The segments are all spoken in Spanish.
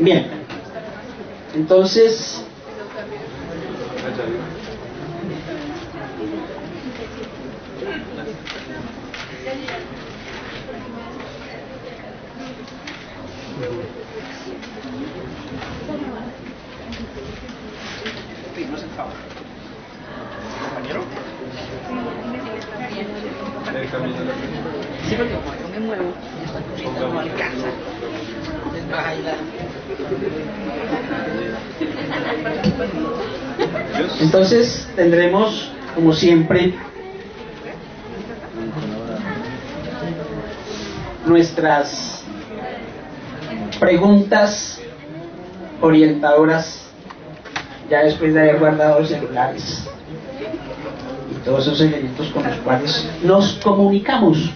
Bien, entonces compañero. Sí, porque como yo me muevo, esta cosita no alcanza. Entonces baja ahí la... Entonces tendremos, como siempre, nuestras preguntas orientadoras, ya después de haber guardado los celulares y todos esos elementos con los cuales nos comunicamos.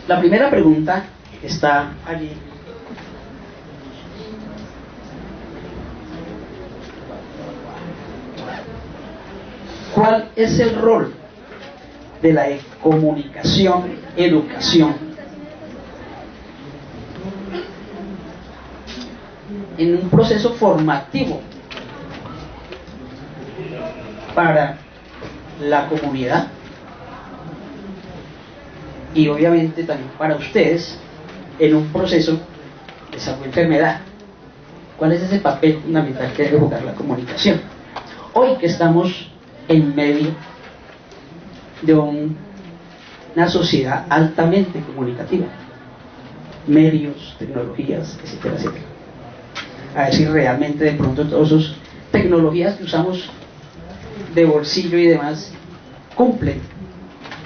La primera pregunta está allí. ¿Cuál es el rol de la comunicación, educación en un proceso formativo para la comunidad y obviamente también para ustedes en un proceso de salud enfermedad? ¿Cuál es ese papel fundamental que debe jugar la comunicación? Hoy que estamos en medio de una sociedad altamente comunicativa, medios, tecnologías, etcétera, etcétera. A ver si realmente de pronto todas esas tecnologías que usamos de bolsillo y demás cumplen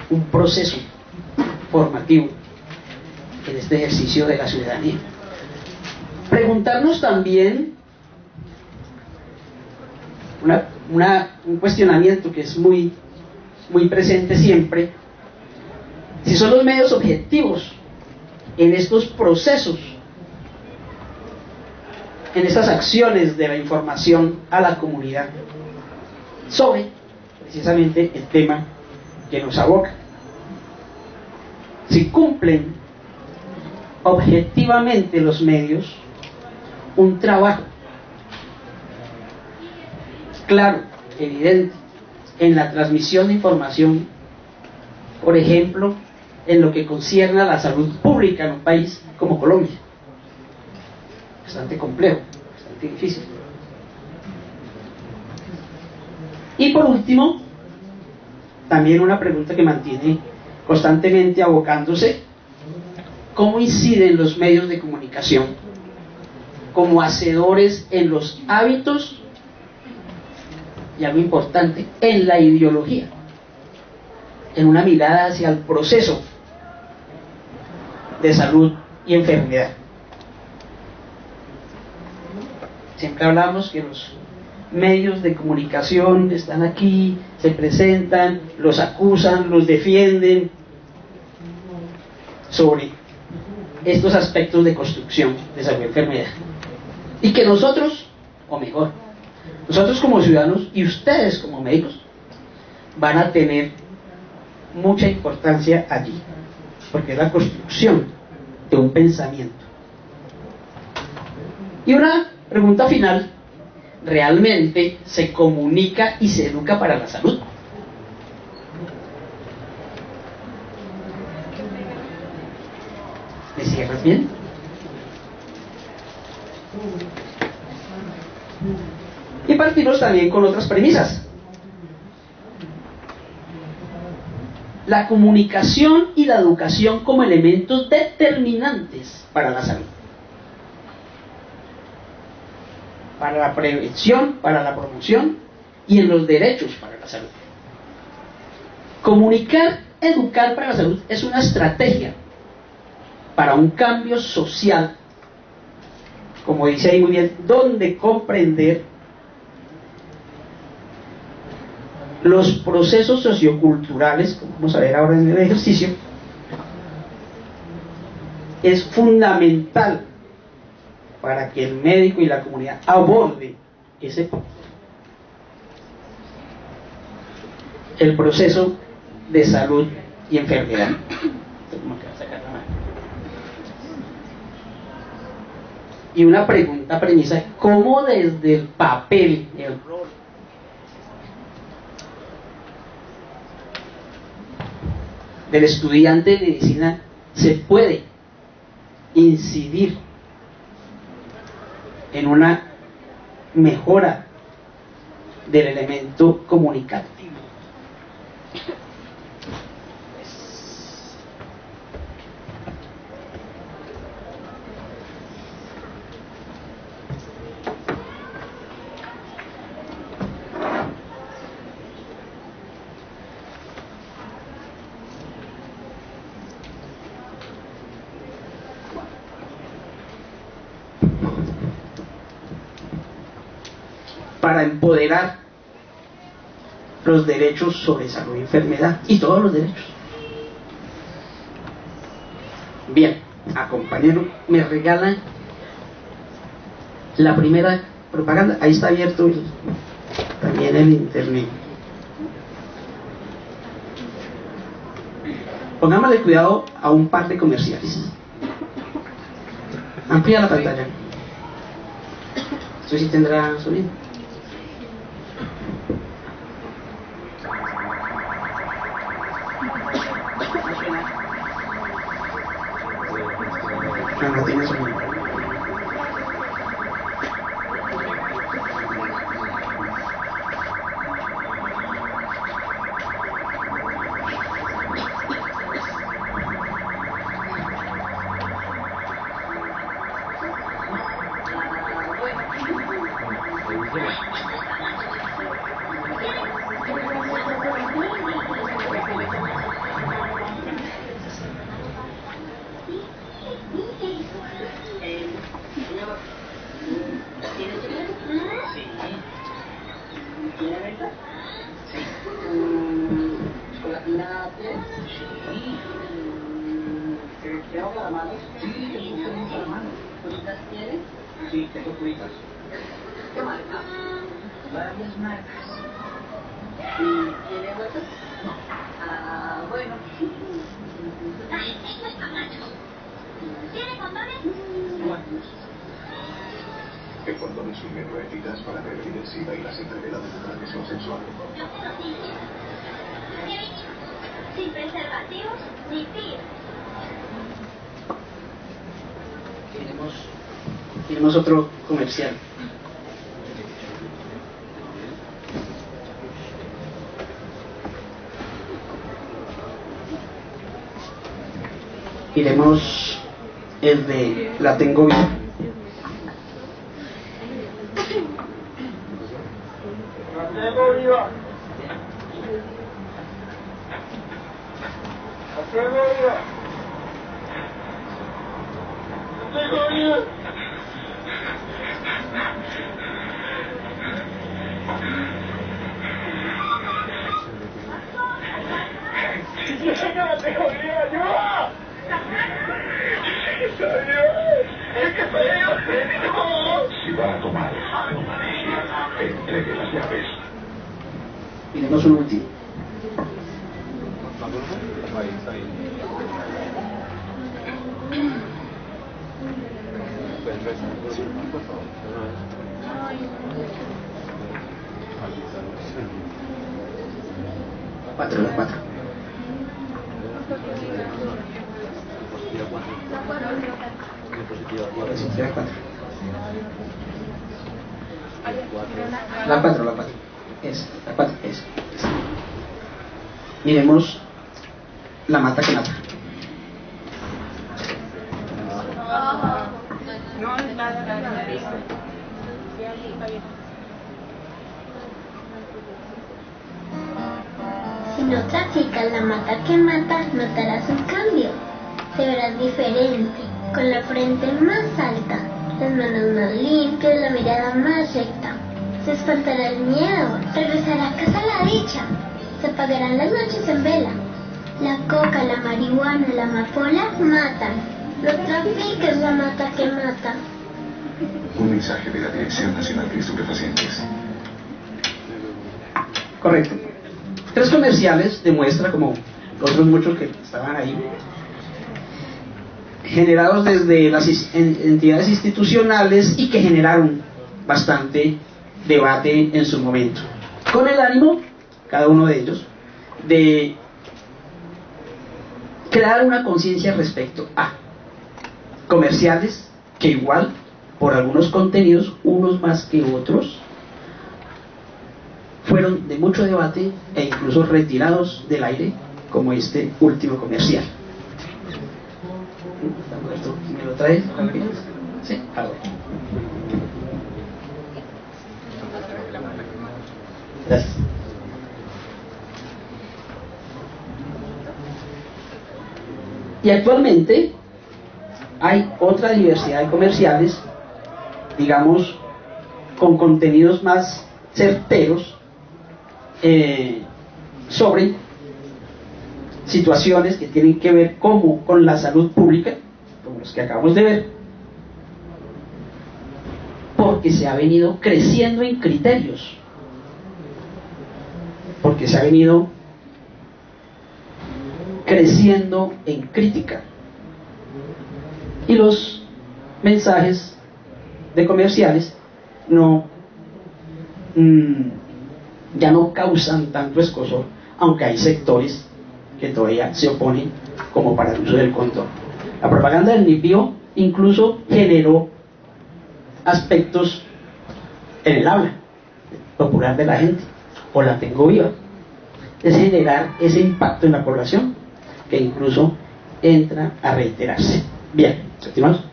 un proceso formativo en este ejercicio de la ciudadanía. Preguntarnos también un cuestionamiento que es muy presente siempre: si son los medios objetivos en estos procesos, en estas acciones de la información a la comunidad sobre precisamente el tema que nos aboca. Si cumplen objetivamente los medios un trabajo claro, evidente, en la transmisión de información, por ejemplo, en lo que concierne a la salud pública en un país como Colombia. Bastante complejo, bastante difícil. Y por último, también una pregunta que mantiene constantemente abocándose: ¿cómo inciden los medios de comunicación como hacedores en los hábitos y, algo importante, en la ideología, en una mirada hacia el proceso de salud y enfermedad? Siempre hablamos que los medios de comunicación están aquí, se presentan, los acusan, los defienden sobre estos aspectos de construcción de salud y enfermedad, y que nosotros, o mejor, nosotros como ciudadanos y ustedes como médicos, van a tener mucha importancia allí, porque es la construcción de un pensamiento. Y una pregunta final: ¿realmente se comunica y se educa para la salud? ¿Me cierras bien? Y partimos también con otras premisas. La comunicación y la educación como elementos determinantes para la salud, para la prevención, para la promoción y en los derechos para la salud. Comunicar, educar para la salud es una estrategia para un cambio social, como dice ahí muy bien, donde comprender los procesos socioculturales, como vamos a ver ahora en el ejercicio, es fundamental para que el médico y la comunidad aborden el proceso de salud y enfermedad. ¿Cómo que va a sacar la mano? Y una pregunta premisa: ¿cómo desde el papel, el rol del estudiante de medicina se puede incidir en una mejora del elemento comunicativo? Para empoderar los derechos sobre salud y enfermedad y todos los derechos. Bien, compañero, me regalan la primera propaganda. Ahí está abierto también el internet. Pongámosle cuidado a un par de comerciales. Amplía la pantalla. Esto sí tendrá sonido. No tiene sonido. Sí, tengo cuitas. ¿Qué marca? Varias marcas. ¿Y tiene huesos? No. Ah, bueno. Ay, tengo espamachos. ¿Tiene condones? ¿Cuántos? El condón es un método eficaz para prevenir el SIDA y las enfermedades de transmisión sexual. Yo tengo sin preservativos ni PIR. Tenemos otro comercial. Iremos el de La Tengo Viva. La tengo viva. La tengo viva. La tengo viva. ¡La tengo viva! ¡Ayuda! Si va a tomar, no maneje. Entregue las llaves. Iremos un último. La cuatro. La 4. La 4 es. Miremos La Mata que Mata. Si no traficas la mata que mata, notarás un cambio. Te verás diferente, con la frente más alta, las manos más limpias, la mirada más recta. Se espantará el miedo, regresará a casa la dicha. Se apagarán las noches en vela. La coca, la marihuana, la amapola matan. No trafiques la mata que mata. Un mensaje de la Dirección Nacional de Estupefacientes. Correcto. Tres Comerciales demuestra, como otros muchos que estaban ahí, generados desde las entidades institucionales y que generaron bastante debate en su momento, con el ánimo, cada uno de ellos, de crear una conciencia respecto a comerciales que igual, por algunos contenidos, unos más que otros, fueron de mucho debate e incluso retirados del aire, como este último comercial. ¿Me lo traes? Sí, ahora. Gracias. Y actualmente hay otra diversidad de comerciales, digamos, con contenidos más certeros sobre situaciones que tienen que ver como con la salud pública, como los que acabamos de ver, porque se ha venido creciendo en criterios, porque se ha venido creciendo en crítica, y los mensajes de comerciales ya no causan tanto escozor, aunque hay sectores que todavía se oponen, como para el uso del condón. La propaganda del NIPIO incluso generó aspectos en el habla popular de la gente, o la tengo viva, es generar ese impacto en la población que incluso entra a reiterarse. Bien, continuamos.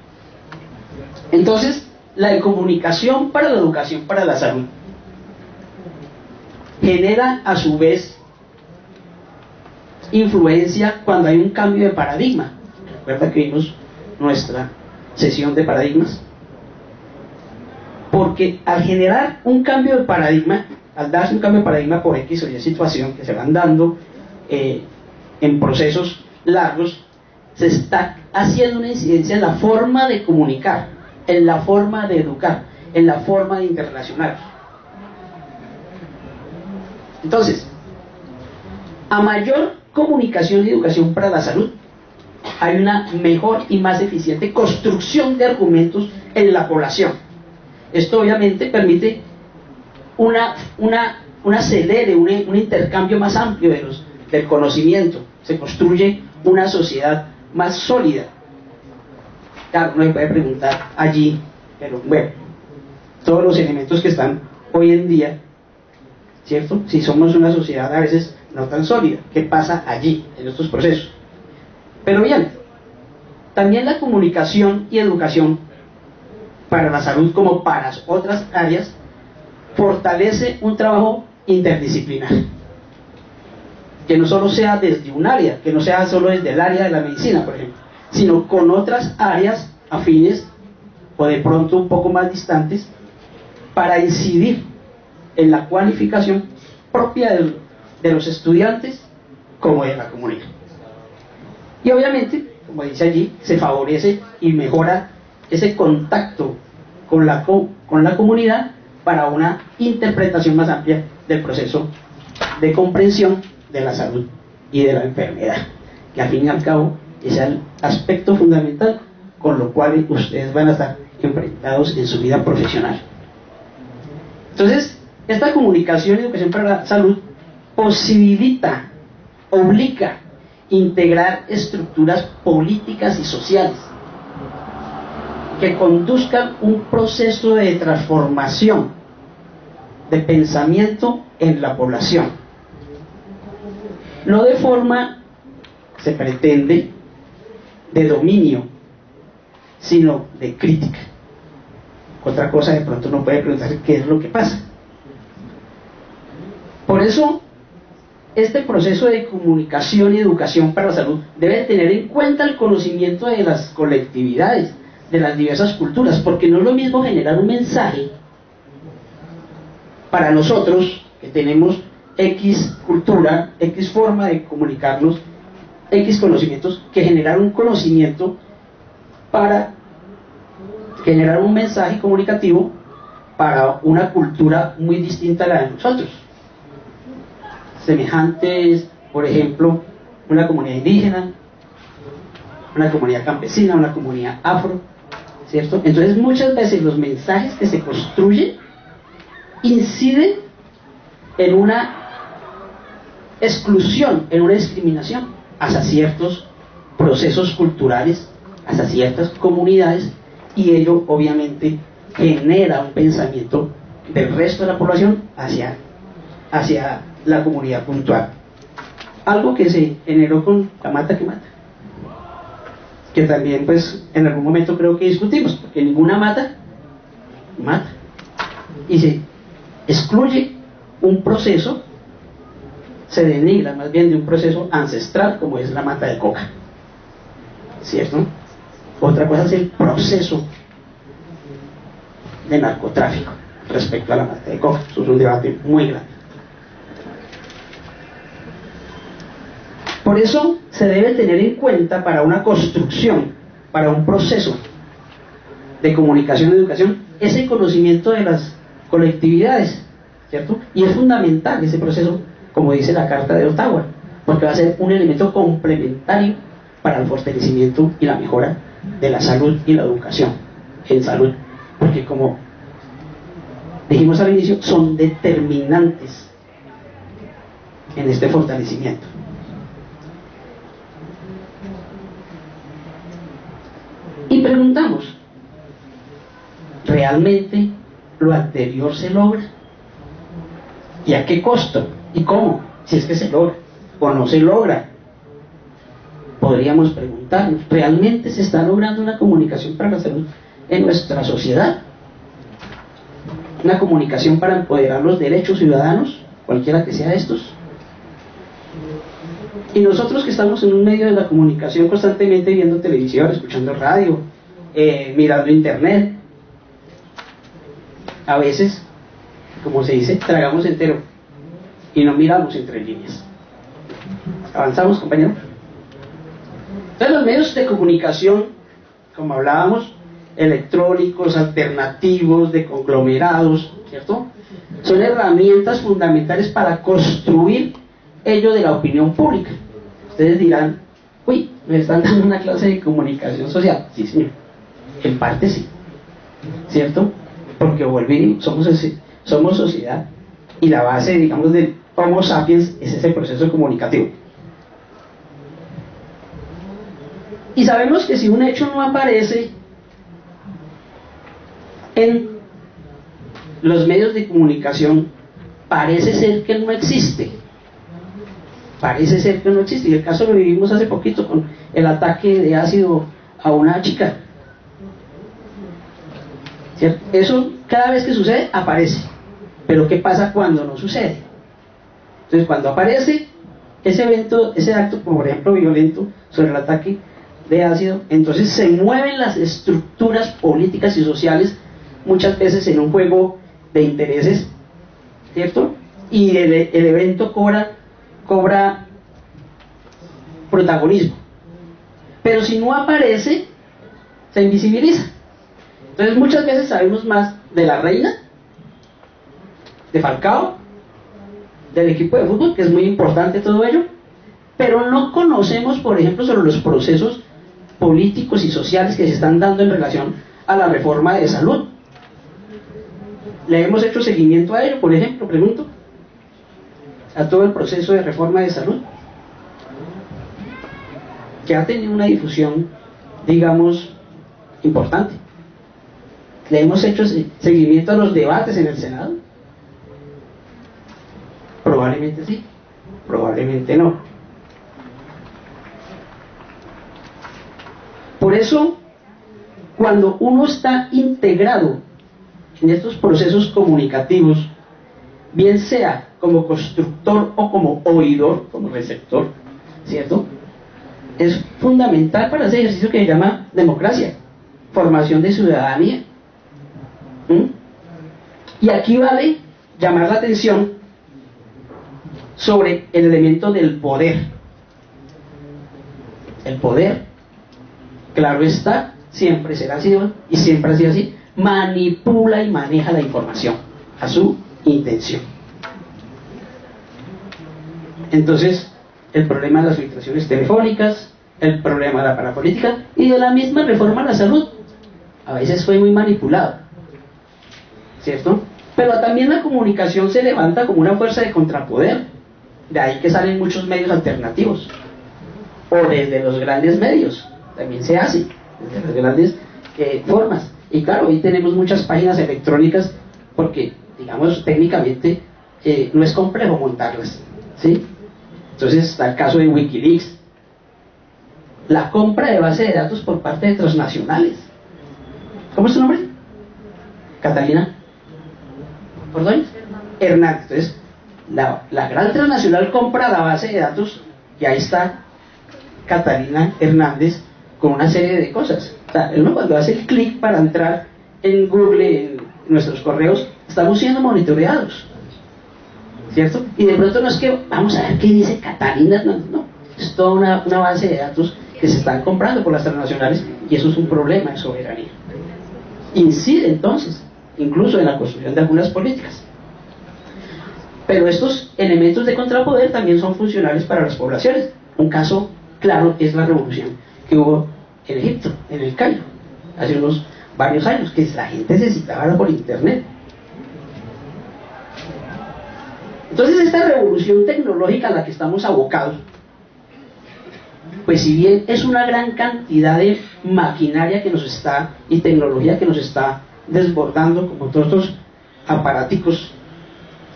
Entonces, la comunicación para la educación, para la salud, genera a su vez influencia cuando hay un cambio de paradigma. Recuerda que vimos nuestra sesión de paradigmas, porque al generar un cambio de paradigma, al darse un cambio de paradigma por X o Y situación que se van dando en procesos largos, se está haciendo una incidencia en la forma de comunicar, en la forma de educar, en la forma de interrelacionar. Entonces, a mayor comunicación y educación para la salud, hay una mejor y más eficiente construcción de argumentos en la población. Esto obviamente permite un intercambio más amplio del conocimiento. Se construye una sociedad más sólida. Claro, uno me puede preguntar allí, pero bueno, todos los elementos que están hoy en día, ¿cierto? Si somos una sociedad a veces no tan sólida, ¿qué pasa allí, en estos procesos? Pero bien, también la comunicación y educación para la salud, como para otras áreas, fortalece un trabajo interdisciplinar, que no solo sea desde un área, que no sea solo desde el área de la medicina, por ejemplo, sino con otras áreas afines o de pronto un poco más distantes, para incidir en la cualificación propia de los estudiantes como de la comunidad. Y obviamente, como dice allí, se favorece y mejora ese contacto con la comunidad para una interpretación más amplia del proceso de comprensión de la salud y de la enfermedad, que al fin y al cabo es el aspecto fundamental con lo cual ustedes van a estar enfrentados en su vida profesional. Entonces, esta comunicación y educación para la salud posibilita, obliga a integrar estructuras políticas y sociales que conduzcan un proceso de transformación de pensamiento en la población, no de forma, se pretende, de dominio, sino de crítica. Otra cosa, de pronto uno puede preguntar qué es lo que pasa. Por eso, este proceso de comunicación y educación para la salud debe tener en cuenta el conocimiento de las colectividades, de las diversas culturas, porque no es lo mismo generar un mensaje para nosotros, que tenemos X cultura, X forma de comunicarnos, X conocimientos, que generar un conocimiento para generar un mensaje comunicativo para una cultura muy distinta a la de nosotros. semejantes, por ejemplo, una comunidad indígena, una comunidad campesina, una comunidad afro, ¿cierto? Entonces muchas veces los mensajes que se construyen inciden en una exclusión, en una discriminación hacia ciertos procesos culturales, hacia ciertas comunidades, y ello obviamente genera un pensamiento del resto de la población hacia la comunidad puntual. Algo que se generó con la mata que mata, que también pues en algún momento creo que discutimos, porque ninguna mata mata, y se excluye un proceso, se denigra más bien de un proceso ancestral como es la mata de coca, ¿cierto? Otra cosa es el proceso de narcotráfico respecto a la mata de coca. Eso es un debate muy grande. Por eso se debe tener en cuenta para una construcción, para un proceso de comunicación y educación, ese conocimiento de las colectividades, ¿cierto? Y es fundamental ese proceso, como dice la Carta de Ottawa, porque va a ser un elemento complementario para el fortalecimiento y la mejora de la salud y la educación en salud, porque como dijimos al inicio, son determinantes en este fortalecimiento. Y preguntamos, ¿realmente lo anterior se logra? ¿Y a qué costo? ¿Y cómo? Si es que se logra o no se logra. Podríamos preguntarnos, ¿realmente se está logrando una comunicación para la salud en nuestra sociedad? ¿Una comunicación para empoderar los derechos ciudadanos, cualquiera que sea estos? Y nosotros que estamos en un medio de la comunicación constantemente viendo televisión, escuchando radio, mirando internet, a veces, como se dice, tragamos entero y no miramos entre líneas. ¿Avanzamos, compañero? Entonces los medios de comunicación, como hablábamos, electrónicos, alternativos, de conglomerados, ¿cierto? Son herramientas fundamentales para construir ello de la opinión pública. Ustedes dirán, uy, me están dando una clase de comunicación social. Sí, señor, en parte sí, ¿cierto? Porque somos sociedad, y la base, digamos, del Homo sapiens es ese proceso comunicativo. Y sabemos que si un hecho no aparece en los medios de comunicación, parece ser que no existe. Parece ser que no existe. Y el caso lo vivimos hace poquito con el ataque de ácido a una chica, ¿cierto? Eso cada vez que sucede, aparece. Pero ¿qué pasa cuando no sucede? Entonces, cuando aparece ese evento, ese acto, por ejemplo, violento sobre el ataque de ácido, entonces se mueven las estructuras políticas y sociales, muchas veces en un juego de intereses, ¿cierto? Y el evento cobra protagonismo. Pero si no aparece, se invisibiliza. Entonces muchas veces sabemos más de la reina, de Falcao, del equipo de fútbol, que es muy importante todo ello, pero no conocemos, por ejemplo, sobre los procesos políticos y sociales que se están dando en relación a la reforma de salud. ¿Le hemos hecho seguimiento a ello, por ejemplo, pregunto? A todo el proceso de reforma de salud, que ha tenido una difusión, digamos, importante. ¿Le hemos hecho seguimiento a los debates en el Senado? Probablemente sí, probablemente no. Por eso, cuando uno está integrado en estos procesos comunicativos, bien sea como constructor o como oidor, como receptor, ¿cierto? Es fundamental para ese ejercicio que se llama democracia, formación de ciudadanía. Y aquí vale llamar la atención sobre el elemento del poder. El poder, claro está, siempre será así y siempre ha sido así, manipula y maneja la información a su intención. Entonces, el problema de las filtraciones telefónicas, el problema de la parapolítica y de la misma reforma a la salud. A veces fue muy manipulado, ¿cierto? Pero también la comunicación se levanta como una fuerza de contrapoder. De ahí que salen muchos medios alternativos. O desde los grandes medios, también se hace, desde las grandes formas. Y claro, hoy tenemos muchas páginas electrónicas porque, digamos, técnicamente no es complejo montarlas, ¿sí? Entonces está el caso de Wikileaks, la compra de base de datos por parte de transnacionales. ¿Cómo es su nombre? Catalina Ordóñez Hernández. Entonces la gran transnacional compra la base de datos y ahí está Catalina Hernández con una serie de cosas. O sea, uno cuando hace el clic para entrar en Google, en nuestros correos, estamos siendo monitoreados, ¿cierto? Y de pronto no es que vamos a ver qué dice Catalina, no, es toda una base de datos que se están comprando por las transnacionales y eso es un problema de soberanía. Incide entonces, incluso en la construcción de algunas políticas. Pero estos elementos de contrapoder también son funcionales para las poblaciones. Un caso claro es la revolución que hubo en Egipto, en el Cairo, hace unos varios años, que la gente se citaba por internet. Entonces esta revolución tecnológica a la que estamos abocados, pues si bien es una gran cantidad de maquinaria que nos está, y tecnología que nos está desbordando, como todos estos aparaticos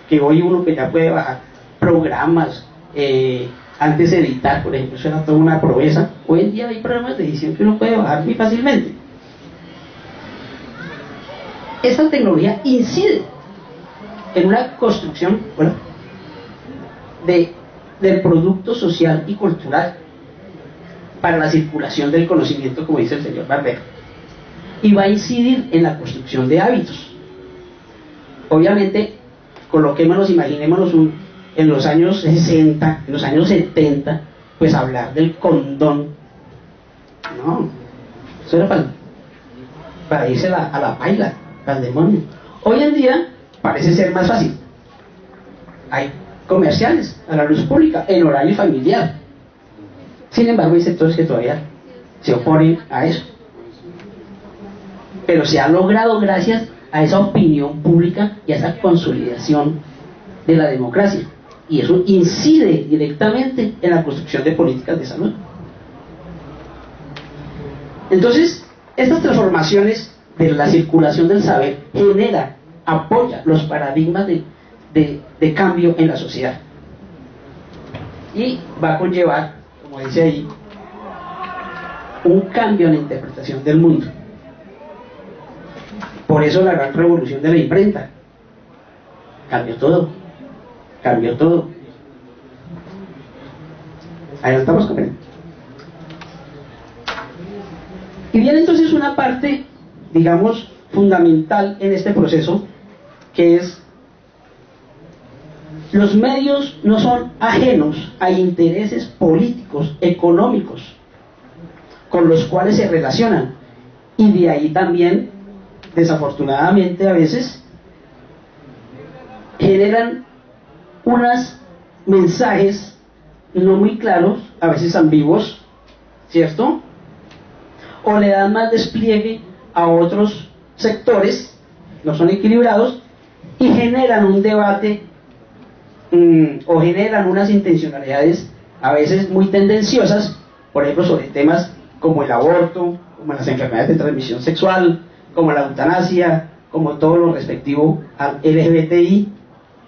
que hoy uno que ya puede bajar programas, antes de editar, por ejemplo, eso era toda una proeza. Hoy en día hay programas de edición que uno puede bajar muy fácilmente. Esta tecnología incide en una construcción, bueno, del producto social y cultural para la circulación del conocimiento, como dice el señor Barbero, y va a incidir en la construcción de hábitos. Obviamente, coloquémonos, imaginémonos en los años 60, en los años 70, pues hablar del condón, no, eso era para irse a la paila, al demonio. Hoy en día parece ser más fácil. Hay comerciales a la luz pública en horario familiar. Sin embargo, hay sectores que todavía se oponen a eso. Pero se ha logrado gracias a esa opinión pública y a esa consolidación de la democracia. Y eso incide directamente en la construcción de políticas de salud. Entonces, estas transformaciones de la circulación del saber apoya los paradigmas de cambio en la sociedad. Y va a conllevar, como dice ahí, un cambio en la interpretación del mundo. Por eso la gran revolución de la imprenta cambió todo. Ahí lo estamos comprendiendo. Y viene entonces una parte, digamos, fundamental en este proceso, que es: los medios no son ajenos a intereses políticos, económicos, con los cuales se relacionan, y de ahí también, desafortunadamente, a veces generan unos mensajes no muy claros, a veces ambiguos, ¿cierto? O le dan más despliegue a otros sectores, no son equilibrados, y generan un debate o generan unas intencionalidades a veces muy tendenciosas, por ejemplo sobre temas como el aborto, como las enfermedades de transmisión sexual, como la eutanasia, como todo lo respectivo al LGBTI,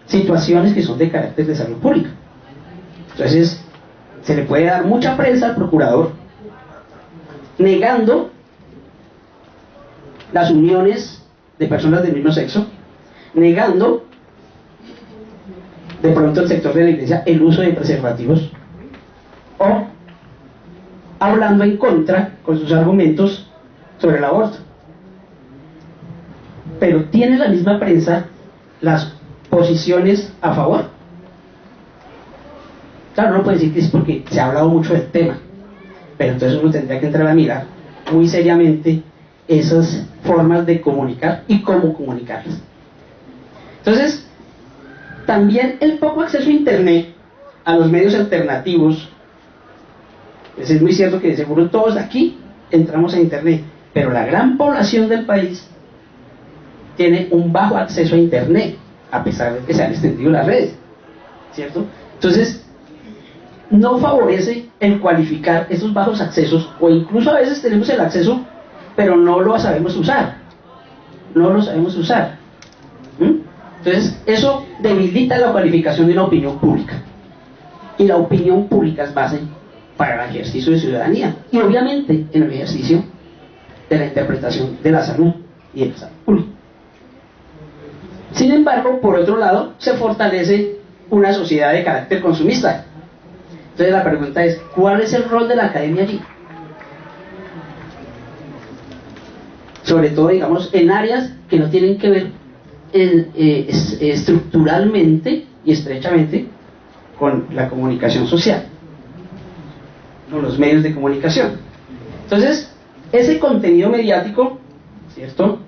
situaciones que son de carácter de salud pública. Entonces se le puede dar mucha prensa al procurador negando las uniones de personas del mismo sexo, negando de pronto el sector de la iglesia el uso de preservativos, o hablando en contra con sus argumentos sobre el aborto. Pero tiene la misma prensa las posiciones a favor. Claro, no puede decir que es porque se ha hablado mucho del tema, pero entonces uno tendría que entrar a mirar muy seriamente esas formas de comunicar y cómo comunicarlas. Entonces, también el poco acceso a internet a los medios alternativos, es muy cierto que de seguro todos de aquí entramos a internet, pero la gran población del país tiene un bajo acceso a internet, a pesar de que se han extendido las redes, ¿cierto? Entonces, no favorece el cualificar esos bajos accesos, o incluso a veces tenemos el acceso, pero no lo sabemos usar, Entonces, eso debilita la cualificación de una opinión pública, y la opinión pública es base para el ejercicio de ciudadanía, y obviamente en el ejercicio de la interpretación de la salud y de la salud pública. Sin embargo, por otro lado, se fortalece una sociedad de carácter consumista. Entonces la pregunta es, ¿cuál es el rol de la academia allí? Sobre todo, digamos, en áreas que no tienen que ver estructuralmente y estrechamente con la comunicación social, con los medios de comunicación. Entonces, ese contenido mediático, ¿cierto?,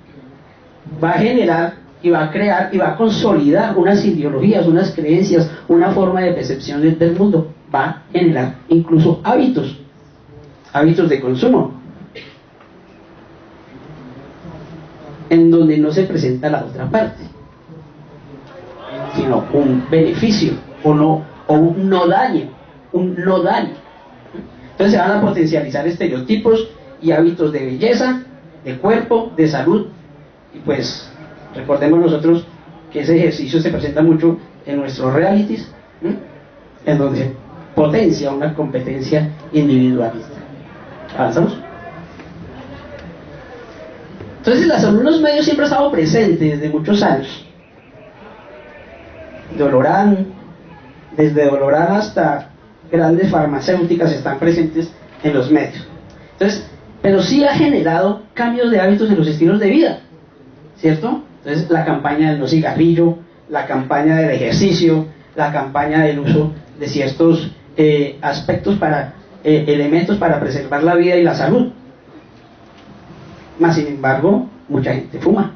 va a generar y va a crear y va a consolidar unas ideologías, unas creencias, una forma de percepción del mundo, va a generar incluso hábitos de consumo, en donde no se presenta la otra parte, sino un beneficio o un no daño. Entonces se van a potencializar estereotipos y hábitos de belleza, de cuerpo, de salud, y pues recordemos nosotros que ese ejercicio se presenta mucho en nuestros realities, en donde se potencia una competencia individualista. ¿Avanzamos? Entonces la salud en los medios siempre ha estado presente desde muchos años. Desde Dolorán hasta grandes farmacéuticas están presentes en los medios. Entonces, pero sí ha generado cambios de hábitos en los estilos de vida, ¿cierto? Entonces la campaña del no cigarrillo, la campaña del ejercicio, la campaña del uso de ciertos aspectos elementos para preservar la vida y la salud. Mas sin embargo, mucha gente fuma,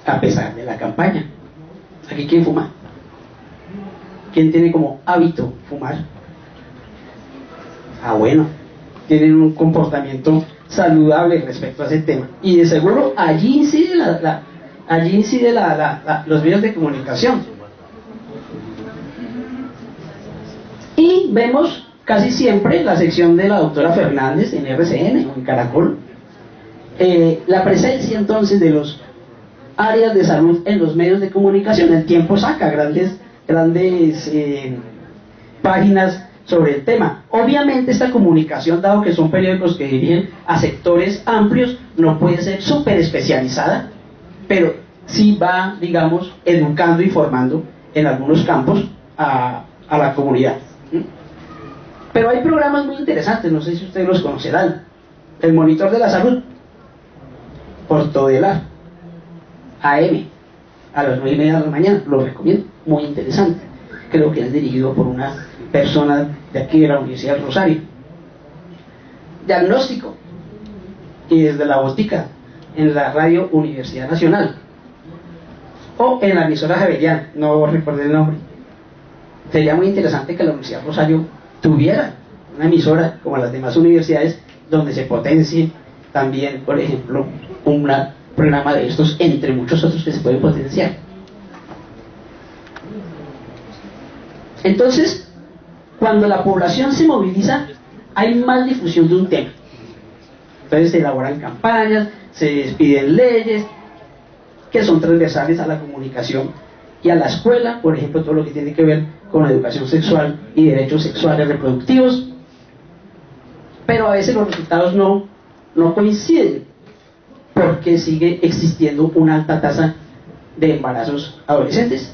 a pesar de la campaña. ¿Aquí quién fuma? ¿Quién tiene como hábito fumar? Bueno, tienen un comportamiento saludable respecto a ese tema. Y de seguro allí incide los medios de comunicación. Y vemos casi siempre la sección de la doctora Fernández en RCN o en Caracol, la presencia entonces de los áreas de salud en los medios de comunicación. El Tiempo saca grandes páginas sobre el tema. Obviamente esta comunicación, dado que son periódicos que dirigen a sectores amplios, no puede ser súper especializada, pero sí va, digamos, educando y formando en algunos campos a la comunidad. Pero hay programas muy interesantes, no sé si ustedes los conocerán. El Monitor de la Salud, por Todelar, AM, a las 9:30 de la mañana, lo recomiendo, muy interesante. Creo que es dirigido por una persona de aquí de la Universidad del Rosario. Diagnóstico, y desde la botica, en la radio Universidad Nacional, o en la emisora Javeriana, no recuerdo el nombre. Sería muy interesante que la Universidad del Rosario tuviera una emisora como las demás universidades, donde se potencie también, por ejemplo, un programa de estos, entre muchos otros que se pueden potenciar. Entonces, cuando la población se moviliza, hay más difusión de un tema. Entonces se elaboran campañas, se despiden leyes que son transversales a la comunicación y a la escuela, por ejemplo, todo lo que tiene que ver con la educación sexual y derechos sexuales reproductivos. Pero a veces los resultados no coinciden, porque sigue existiendo una alta tasa de embarazos adolescentes,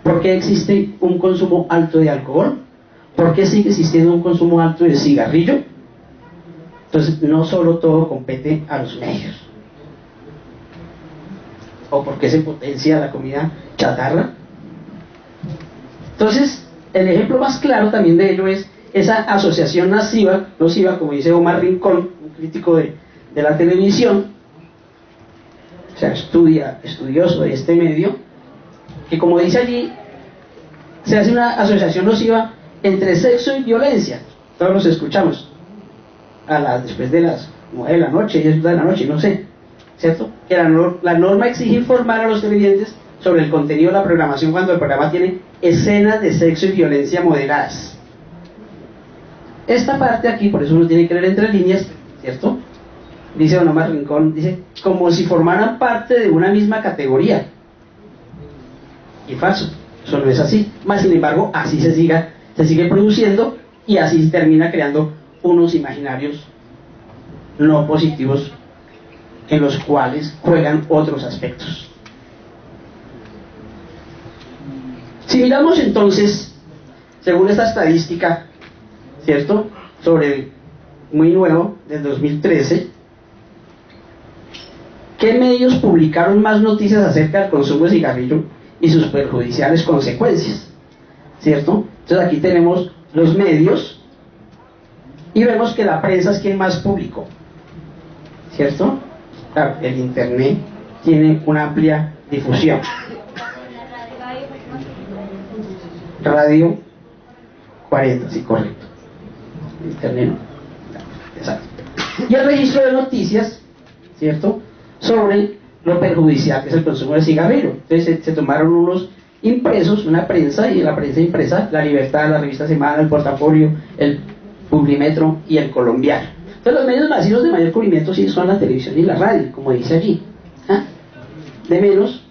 porque existe un consumo alto de alcohol, porque sigue existiendo un consumo alto de cigarrillo. Entonces no solo todo compete a los medios, o porque se potencia la comida chatarra. Entonces el ejemplo más claro también de ello es esa asociación nociva, como dice Omar Rincón, un crítico de la televisión, o sea, estudioso de este medio, que como dice allí, se hace una asociación nociva entre sexo y violencia. Todos los escuchamos después de las 9 de la noche, 10 de la noche, no sé, ¿cierto? Que la norma exige informar a los televidentes sobre el contenido de la programación cuando el programa tiene escenas de sexo y violencia moderadas. Esta parte aquí, por eso uno tiene que leer entre líneas, ¿cierto? Dice Don Omar Rincón, dice, como si formaran parte de una misma categoría. Y falso, eso no es así. Más sin embargo, así se sigue produciendo y así se termina creando unos imaginarios no positivos en los cuales juegan otros aspectos. Si miramos entonces, según esta estadística, ¿cierto?, sobre muy nuevo, del 2013, ¿qué medios publicaron más noticias acerca del consumo de cigarrillo y sus perjudiciales consecuencias? ¿Cierto? Entonces aquí tenemos los medios y vemos que la prensa es quien más publicó, ¿cierto? Claro, el internet tiene una amplia difusión. Radio 40, sí, correcto. Internet no. Exacto. Y el registro de noticias, ¿cierto?, sobre lo perjudicial que es el consumo de cigarrillo. Entonces se tomaron unos impresos, una prensa, y la prensa impresa, La Libertad, la Revista Semana, el Portafolio, el Publimetro y el Colombiano. Entonces los medios masivos de mayor cubrimiento sí son la televisión y la radio, como dice allí. De menos,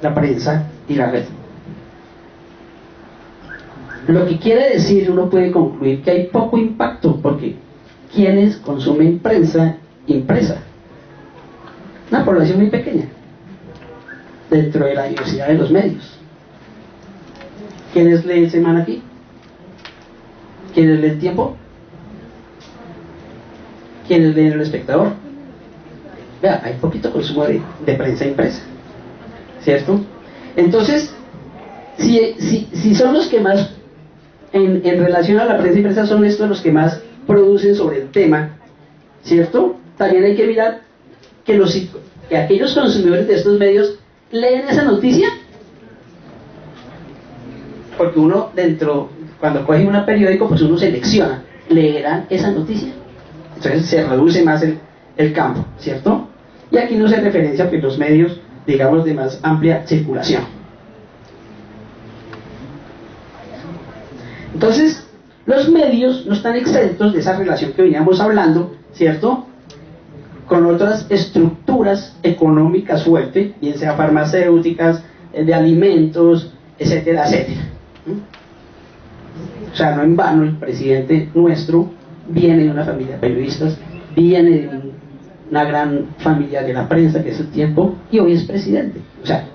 la prensa y la red. Lo que quiere decir, uno puede concluir que hay poco impacto, porque ¿quiénes consumen prensa impresa? Una población muy pequeña dentro de la diversidad de los medios. ¿Quiénes leen Semana aquí? ¿Quiénes leen Tiempo? ¿Quiénes leen El Espectador? Vea, hay poquito consumo de prensa impresa, ¿cierto? Entonces, si son los que más, en relación a la prensa impresa, son estos los que más producen sobre el tema, ¿cierto? También hay que mirar que aquellos consumidores de estos medios leen esa noticia, porque uno cuando coge un periódico, pues uno selecciona, ¿leerán esa noticia? Entonces se reduce más el campo, ¿cierto? Y aquí no se referencia a los medios, digamos, de más amplia circulación. Entonces, los medios no están exentos de esa relación que veníamos hablando, ¿cierto?, con otras estructuras económicas fuertes, bien sea farmacéuticas, de alimentos, etcétera, etcétera. O sea, no en vano el presidente nuestro viene de una familia de periodistas, viene de una gran familia de la prensa, que es el Tiempo, y hoy es presidente. O sea,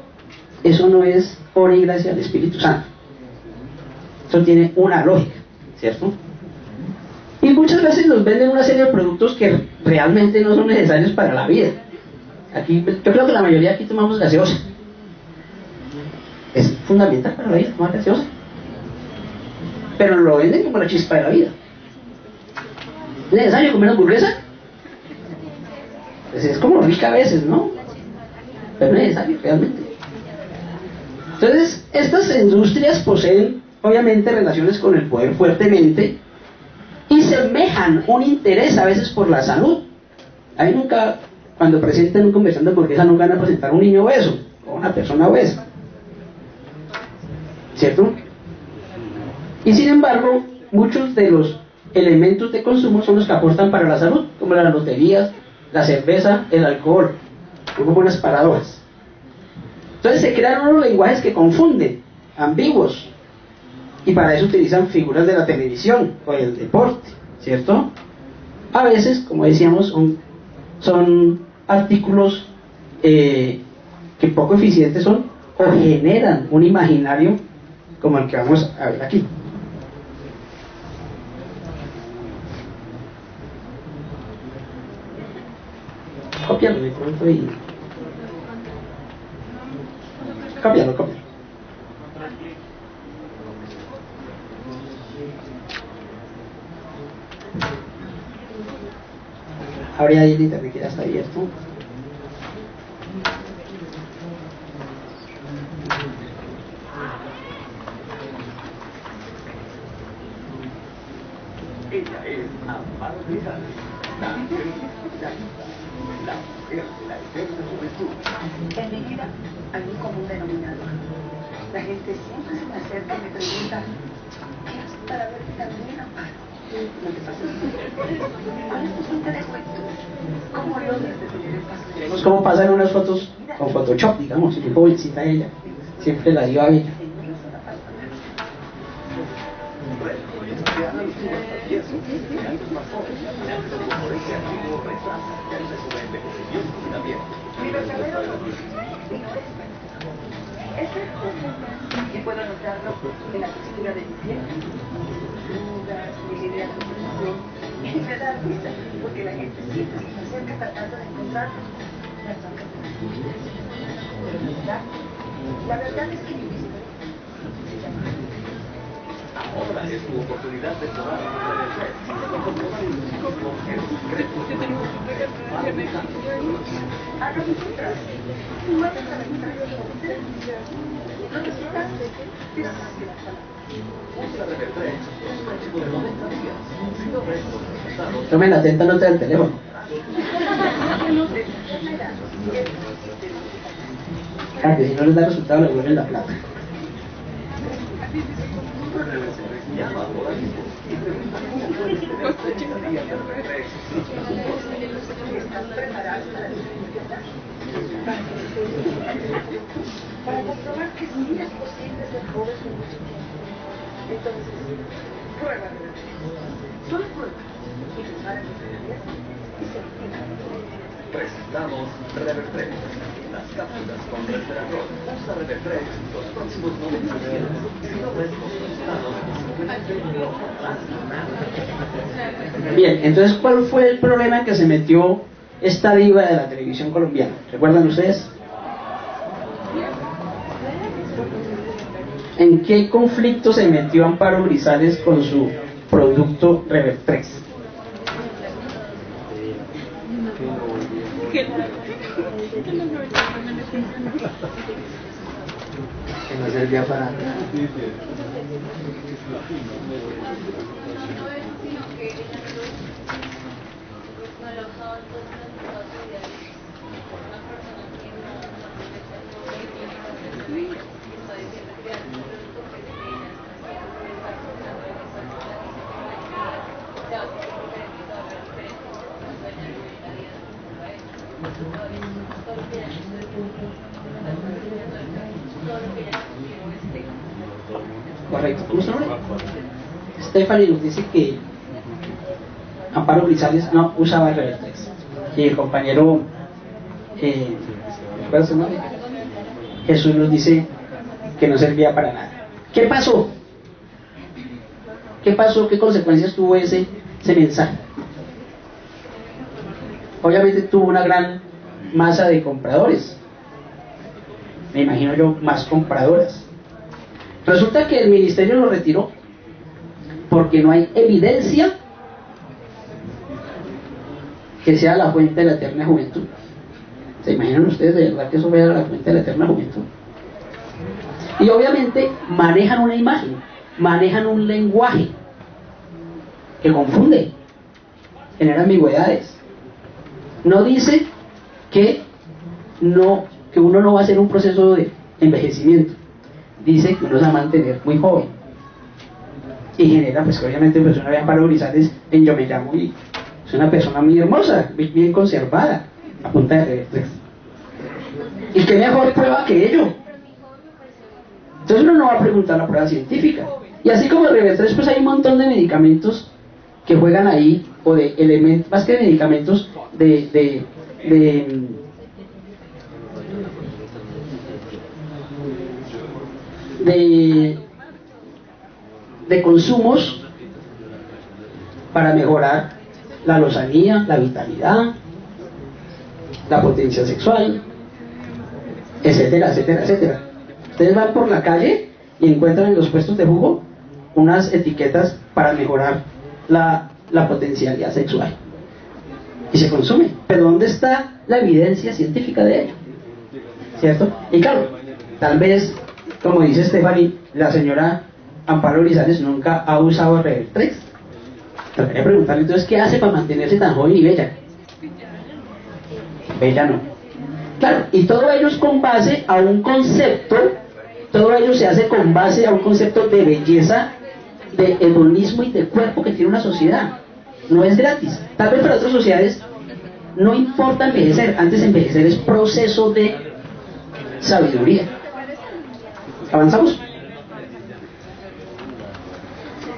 eso no es por y gracia al Espíritu Santo. Eso tiene una lógica, ¿cierto? Y muchas veces nos venden una serie de productos que realmente no son necesarios para la vida. Aquí, yo creo que la mayoría aquí tomamos gaseosa. Es fundamental para la vida tomar gaseosa. Pero lo venden como la chispa de la vida. ¿Es necesario comer hamburguesa? Pues es como rica a veces, ¿no? Pero no es necesario realmente. Entonces, estas industrias poseen obviamente relaciones con el poder fuertemente y semejan un interés a veces por la salud. A mí nunca, cuando presentan un conversando hamburguesa, nunca van a presentar un niño obeso o una persona obesa, ¿cierto? Y sin embargo, muchos de los elementos de consumo son los que aportan para la salud, como las loterías, la cerveza, el alcohol, como unas paradojas. Entonces se crean unos lenguajes que confunden, ambiguos, y para eso utilizan figuras de la televisión o del deporte, ¿cierto? A veces, como decíamos, son artículos que poco eficientes son, o generan un imaginario como el que vamos a ver aquí. Cópialo de pronto y... Cópialo. Habría ahí el internet que ya está abierto. En mi vida hay un común denominador. La gente siempre se me acerca y me pregunta, ¿qué haces para verte tan bien, Amparo? No te pases. A veces no te des cuenta. ¿Cómo logras detener el paso de Vemos cómo pasan unas fotos con Photoshop, digamos, y qué jovencita ella. Siempre la dio a ella. Mi verdadero es el y puedo notarlo en la textura de mi piel, dudas, mi línea de expresión, y me da risa porque la gente siempre se me acerca tratando de encontrar las marcas de la La verdad es que mi visión se llama. Ahora es tu oportunidad de probar A nosotras, igual es la ventaja de usted. Lo que se hace es más que la palabra. Tomen atenta nota del teléfono. Claro que si no les da resultado, le vuelven la plata. Para comprobar que sí es posible ser joven con mucho tiempo. Entonces, prueba de verdad. Solo prueba. Y prepara tus energías y se retira. Presentamos Revertrex, las cápsulas con resveratrol. Usa Revertrex los próximos 90 días. Si no ves los resultados, Bien, entonces, ¿cuál fue el problema en que se metió esta diva de la televisión colombiana? ¿Recuerdan ustedes? ¿En qué conflicto se metió Amparo Grisales con su producto Revertrex? Que no servía para nada. Correcto. ¿Cómo se llama? Stephanie nos dice que Amparo Grisales no usaba Revertrex. Y el compañero ¿recuerdas su nombre? Jesús nos dice que no servía para nada. ¿Qué pasó? ¿Qué pasó? ¿Qué consecuencias tuvo ese mensaje? Obviamente tuvo una gran masa de compradores. Me imagino yo más compradoras. Resulta que el ministerio lo retiró porque no hay evidencia que sea la fuente de la eterna juventud. ¿Se imaginan ustedes de verdad que eso fuera la fuente de la eterna juventud? Y obviamente manejan una imagen, manejan un lenguaje que confunde, genera ambigüedades. No dice que uno no va a hacer un proceso de envejecimiento. Dice que uno se va a mantener muy joven. Y genera, pues que obviamente pues una vez Amparo Grisales en Yo Me Llamo y es una persona muy hermosa, bien conservada, a punta de Revertrex. ¿Y qué mejor prueba que ello? Entonces uno no va a preguntar la prueba científica. Y así como el Revertrex, pues hay un montón de medicamentos que juegan ahí, o de elementos, más que de medicamentos, de consumos para mejorar la lozanía, la vitalidad, la potencia sexual, etcétera, etcétera, etcétera. Ustedes van por la calle y encuentran en los puestos de jugo unas etiquetas para mejorar la potencialidad sexual y se consume. Pero ¿dónde está la evidencia científica de ello? ¿Cierto? Y claro, tal vez, como dice Stephanie, la señora Amparo Grisales nunca ha usado Revertrex. Pero quería preguntarle entonces, ¿qué hace para mantenerse tan joven y bella? Bella no. Claro, y todo ello es con base a un concepto, todo ello se hace con base a un concepto de belleza, de hedonismo y de cuerpo que tiene una sociedad. No es gratis. Tal vez para otras sociedades no importa envejecer, antes envejecer es proceso de sabiduría. ¿Avanzamos?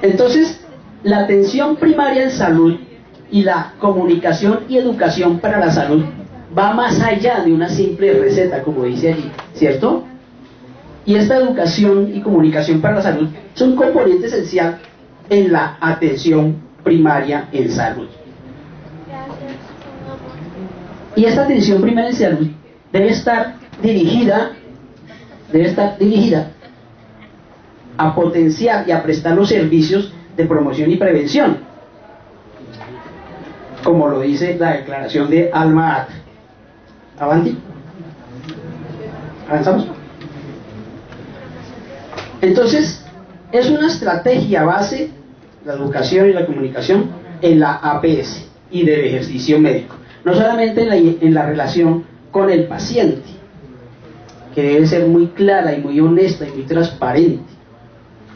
Entonces, la atención primaria en salud y la comunicación y educación para la salud va más allá de una simple receta, como dice allí, ¿cierto? Y esta educación y comunicación para la salud son un componente esencial en la atención primaria en salud. Y esta atención primaria en salud debe estar dirigida a potenciar y a prestar los servicios de promoción y prevención, como lo dice la declaración de Alma Ata. Avanti. ¿Avanzamos? Entonces, es una estrategia base, la educación y la comunicación, en la APS y del ejercicio médico. No solamente en la relación con el paciente, que debe ser muy clara y muy honesta y muy transparente,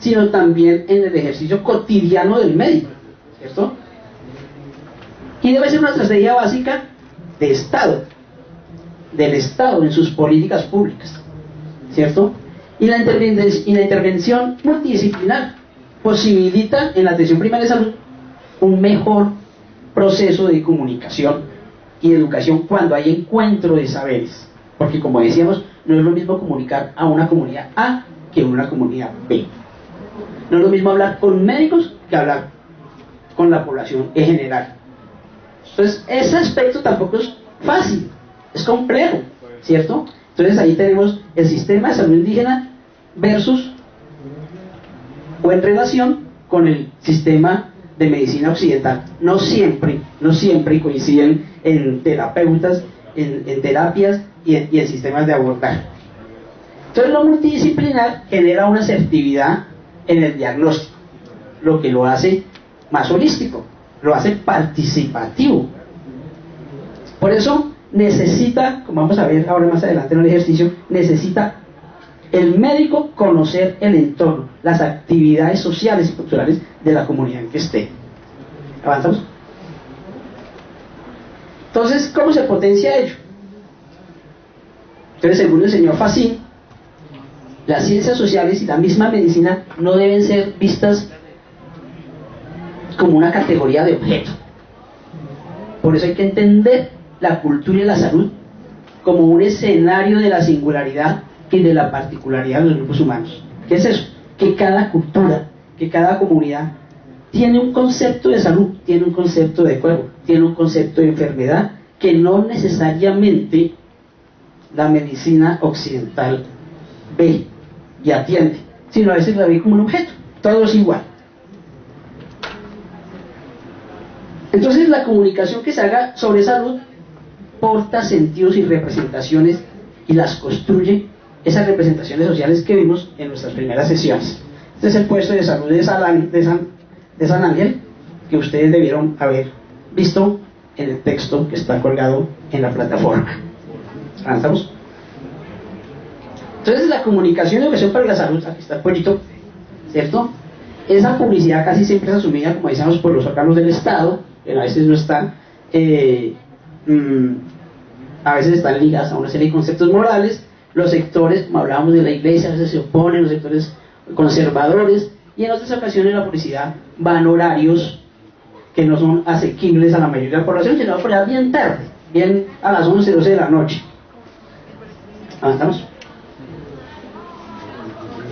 sino también en el ejercicio cotidiano del médico, ¿cierto? Y debe ser una estrategia básica de Estado, del Estado en sus políticas públicas, ¿cierto? Y la intervención multidisciplinar posibilita en la atención primaria de salud un mejor proceso de comunicación y educación cuando hay encuentro de saberes, porque como decíamos, no es lo mismo comunicar a una comunidad A que a una comunidad B. No es lo mismo hablar con médicos que hablar con la población en general. Entonces, ese aspecto tampoco es fácil, es complejo, ¿cierto? Entonces ahí tenemos el sistema de salud indígena versus o en relación con el sistema de medicina occidental. No siempre coinciden en terapeutas, en terapias y en sistemas de abordaje. Entonces lo multidisciplinar genera una asertividad en el diagnóstico, lo que lo hace más holístico, lo hace participativo. Por eso necesita, como vamos a ver ahora más adelante en el ejercicio, necesita el médico conocer el entorno, las actividades sociales y culturales de la comunidad en que esté. ¿Avanzamos? Entonces, ¿cómo se potencia ello? Entonces, según el señor Facín, las ciencias sociales y la misma medicina no deben ser vistas como una categoría de objeto. Por eso hay que entender la cultura y la salud como un escenario de la singularidad y de la particularidad de los grupos humanos. ¿Qué es eso? Que cada cultura, que cada comunidad tiene un concepto de salud, tiene un concepto de cuerpo, tiene un concepto de enfermedad que no necesariamente la medicina occidental ve y atiende, sino a veces la ve como un objeto. Todo es igual. Entonces la comunicación que se haga sobre salud porta sentidos y representaciones y las construye, esas representaciones sociales que vimos en nuestras primeras sesiones. Este es el puesto de salud de San Ángel, que ustedes debieron haber visto en el texto que está colgado en la plataforma. ¿Avanzamos? Entonces la comunicación y educación para la salud, aquí está el pollito, ¿cierto? Esa publicidad casi siempre es asumida, como decíamos, por los órganos del Estado, pero a veces no están, a veces están ligadas a una serie de conceptos morales. Los sectores, como hablábamos de la iglesia, a veces se oponen, los sectores conservadores, y en otras ocasiones la publicidad va en horarios que no son asequibles a la mayoría de la población, sino por allá bien tarde, bien a las 11, 12 de la noche. ¿Avanzamos?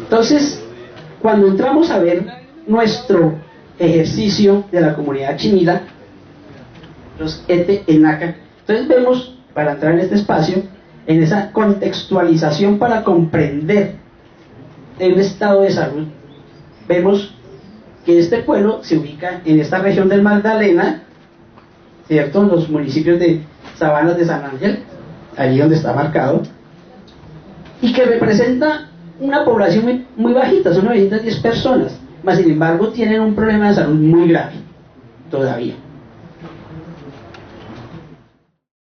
Entonces, cuando entramos a ver nuestro ejercicio de la comunidad chimila, los Ete Enaca, entonces vemos, para entrar en este espacio, en esa contextualización para comprender el estado de salud, vemos que este pueblo se ubica en esta región del Magdalena, ¿cierto? En los municipios de Sabanas de San Ángel, allí donde está marcado, y que representa una población muy, muy bajita, son 910 personas, mas sin embargo tienen un problema de salud muy grave, todavía.